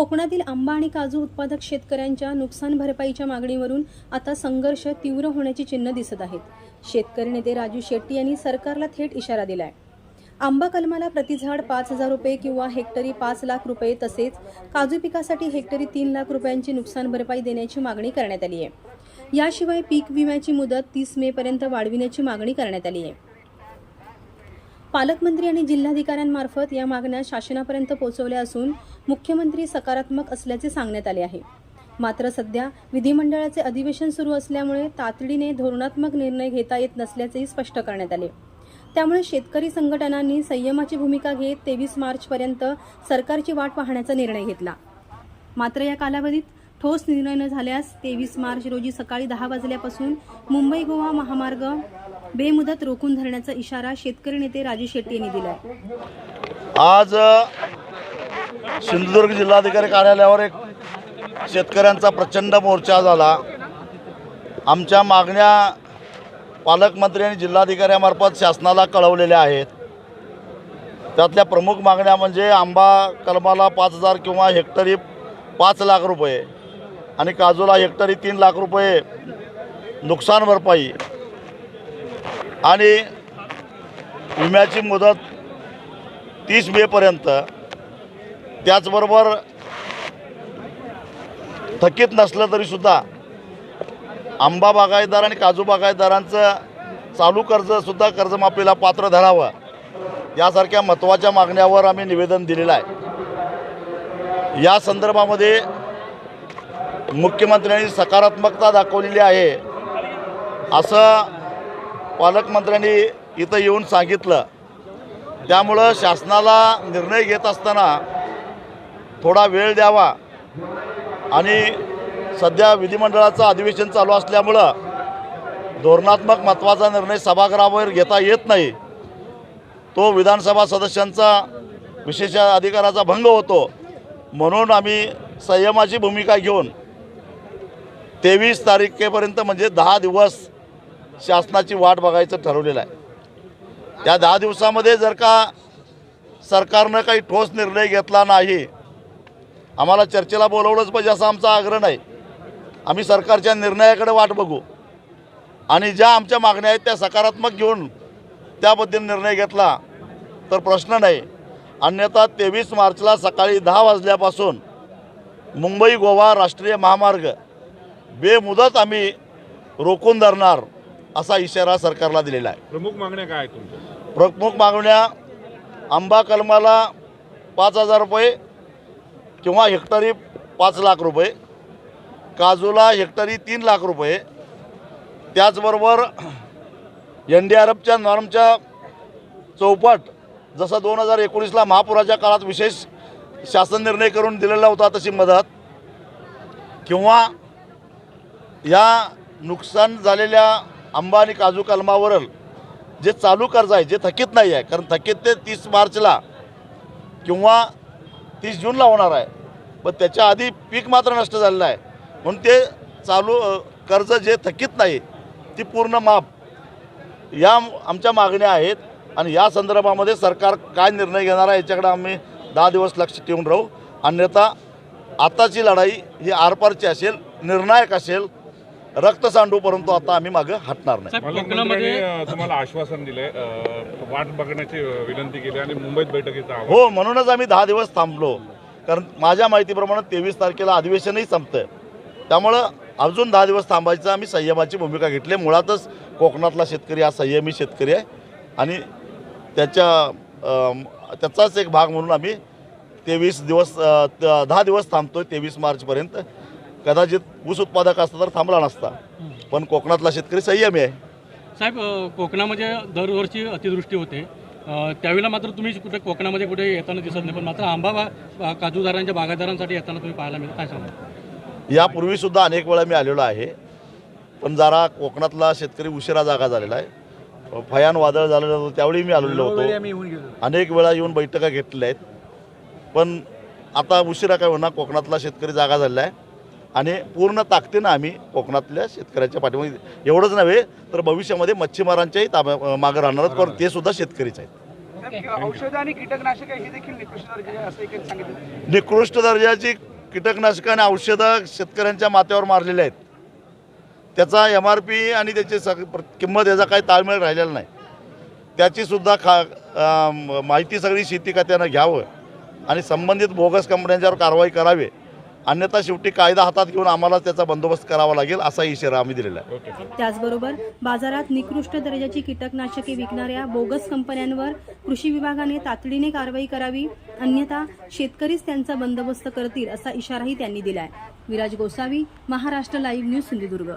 कोकणातील आंबा आणि काजू उत्पादक शेतकऱ्यांच्या नुकसान भरपाईच्या मागणीवरून आता संघर्ष तीव्र होण्याची चिन्ह दिसत आहेत. शेतकरी नेते राजू शेट्टी यांनी सरकारला थेट इशारा दिलाय. आंबा कलमाला प्रतिझाड 5,000 रुपये किंवा हेक्टरी 5 लाख रुपये तसेच काजू पिकासाठी हेक्टरी 3 लाख रुपयांची नुकसान भरपाई देण्याची मागणी करण्यात आली आहे. याशिवाय पीक विम्याची मुदत 30 मे पर्यंत वाढविण्याची मागणी करण्यात आली आहे. पालकमंत्री आणि जिल्हाधिकाऱ्यांमार्फत या मागण्या शासनापर्यंत पोहोचवल्या असून मुख्यमंत्री सकारात्मक असल्याचे सांगण्यात आले आहे. मात्र सध्या विधिमंडळाचे अधिवेशन सुरू असल्यामुळे तातडीने धोरणात्मक निर्णय घेता येत नसल्याचेही स्पष्ट करण्यात आले. त्यामुळे शेतकरी संघटनांनी संयमाची भूमिका घेत 23 मार्चपर्यंत सरकारची वाट पाहण्याचा निर्णय घेतला. मात्र या कालावधीत ठोस निर्णय न झाल्यास 23 मार्च रोजी सकाळी 10 वाजल्यापासून मुंबई गोवा महामार्ग बेमुदत रोखून धरण्याचा इशारा शेतकरी नेते राजू शेट्टी यांनी दिला. आज सिंधुदुर्ग जिल्हाधिकारी कार्यालयावर एक शेतकऱ्यांचा प्रचंड मोर्चा झाला. आमच्या मागण्या पालकमंत्री आणि जिल्हाधिकाऱ्यांमार्फत शासनाला कळवलेल्या आहेत. त्यातल्या प्रमुख मागण्या म्हणजे आंबा कलमाला 5,000 किंवा हेक्टरी 5 लाख रुपये आणि काजूला हेक्टरी 3 लाख रुपये नुकसान भरपाई आणि विम्याची मुदत 30 मे पर्यंत. त्याचबरोबर थकीत नसलं तरीसुद्धा आंबा बागायतदार आणि काजू बागायतदारांचं चालू कर्जसुद्धा कर्जमाफीला पात्र धरावं यासारख्या महत्त्वाच्या मागण्यावर आम्ही निवेदन दिलेलं आहे. या संदर्भामध्ये मुख्यमंत्र्यांनी सकारात्मकता दाखवलेली आहे असं पालकमंत्र्यांनी इथं येऊन सांगितलं. त्यामुळं शासनाला निर्णय घेत असताना थोडा वेळ द्यावा आणि सध्या विधिमंडळाचं अधिवेशन चालू असल्यामुळं धोरणात्मक महत्त्वाचा निर्णय सभागृहावर घेता येत नाही. तो विधानसभा सदस्यांचा विशेष अधिकाराचा भंग होतो. म्हणून आम्ही संयमाची भूमिका घेऊन 23 तारखेपर्यंत म्हणजे 10 दिवस शासनाची वाट बघायचं ठरवलेलं आहे. त्या 10 दिवसामध्ये जर का सरकारनं काही ठोस निर्णय घेतला नाही, आम्हाला चर्चेला बोलवलंच पाहिजे असा आमचा आग्रह नाही. आम्ही सरकारच्या निर्णयाकडे वाट बघू आणि ज्या आमच्या मागण्या आहेत त्या सकारात्मक घेऊन त्याबद्दल निर्णय घेतला तर प्रश्न नाही. अन्यथा 23 मार्चला सकाळी 10 वाजल्यापासून मुंबई गोवा राष्ट्रीय महामार्ग बेमुदत आम्ही रोखून धरणार असा इशारा सरकारला दिलेला आहे. प्रमुख मागण्या काय आहेत तुमच्या? प्रमुख मागण्या आंबा कलमाला 5,000 रुपये किंवा हेक्टरी 5 लाख रुपये, काजूला हेक्टरी 3 लाख रुपये. त्याचबरोबर NDRFच्या नॉर्मच्या चौपट जसं 2019ला महापुराच्या काळात विशेष शासन निर्णय करून दिलेला होता तशी मदत, किंवा या नुकसान झालेल्या आंबा आणि काजू कलमावरील जे चालू कर्ज आहे जे थकीत नाही आहे, कारण थकीत ते 30 मार्चला किंवा 30 जूनला होणार आहे, पण त्याच्या आधी पीक मात्र नष्ट झालेलं आहे. म्हणून ते चालू कर्ज जे थकीत नाही ती पूर्ण माफ, या आमच्या मागण्या आहेत. आणि या संदर्भामध्ये सरकार काय निर्णय घेणार आहे याच्याकडे आम्ही 10 दिवस लक्ष ठेवून राहू. अन्यथा आताची लढाई ही आरपारची असेल, निर्णायक असेल, रक्त सांडू, परंतु आता आम्ही मागे हटणार नाही. पालकमंत्र्यांनी तुम्हाला आश्वासन दिले, वाट बघण्याची विनंती केली आणि मुंबईत बैठकीचा आवाहन. हो, म्हणूनच आम्ही 10 दिवस थांबलो, कारण माझ्या माहितीप्रमाणे 23 तारखेला अधिवेशनही संपतं. त्यामुळं अजून 10 दिवस थांबायचं आम्ही संयमाची भूमिका घेतली. मुळातच कोकणातला शेतकरी हा संयमी शेतकरी आहे आणि त्याचाच एक भाग म्हणून आम्ही 10 दिवस थांबतोय 23 मार्चपर्यंत. कदाचित ऊस उत्पादक असता तर थांबला नसता, पण कोकणातला शेतकरी संयमी आहे. साहेब, कोकणामध्ये दरवर्षी अतिवृष्टी होते, त्यावेळेला मात्र तुम्ही कुठे कोकणामध्ये कुठे येताना दिसत नाही, पण मात्र आंबा काजूदारांच्या बागायतदारांसाठी येताना तुम्ही पाहायला मिळतं. काय सांगा? यापूर्वीसुद्धा अनेक वेळा मी आलेलो आहे, पण जरा कोकणातला शेतकरी उशिरा जागा झालेला आहे. भयान वादळ झालेलं होतं त्यावेळी मी आलेलो होतो, अनेक वेळा येऊन बैठका घेतलेल्या आहेत. पण आता उशिरा काय होणार, कोकणातला शेतकरी जागा झालेला आहे आणि पूर्ण ताकदीनं आम्ही कोकणातल्या शेतकऱ्याच्या पाठीमागे, एवढंच नव्हे तर भविष्यामध्ये मच्छीमारांच्याही मागे राहणार आहोत, कारण ते सुद्धा शेतकरीच आहेत. औषध आणि कीटकनाशक हे देखील निकृष्ट दर्जाचे असं एक सांगितलं. निकृष्ट दर्जाची कीटकनाशकं आणि औषधं शेतकऱ्यांच्या माथ्यावर मारलेले आहेत. त्याचा MRP आणि त्याची किंमत याचा काही ताळमेळ राहिलेला नाही. त्याचीसुद्धा माहिती सगळी शेती खात्यानं घ्यावं आणि संबंधित बोगस कंपन्यांच्यावर कारवाई करावी. अन्यथा शेवटी कायदा हातात घेऊन आम्हाला त्याचा बंदोबस्त करावा लागेल असा इशारा आम्ही दिलेला आहे. त्याचबरोबर बाजारात निकृष्ट दर्जाची कीटकनाशके विकणाऱ्या बोगस कंपन्यांवर कृषी विभागाने तातडीने कारवाई करावी, अन्यथा शेतकरीच त्यांचा बंदोबस्त करतील असा इशाराही त्यांनी दिलाय. Viraj Gosavi, Maharashtra live news, Sindhudurg.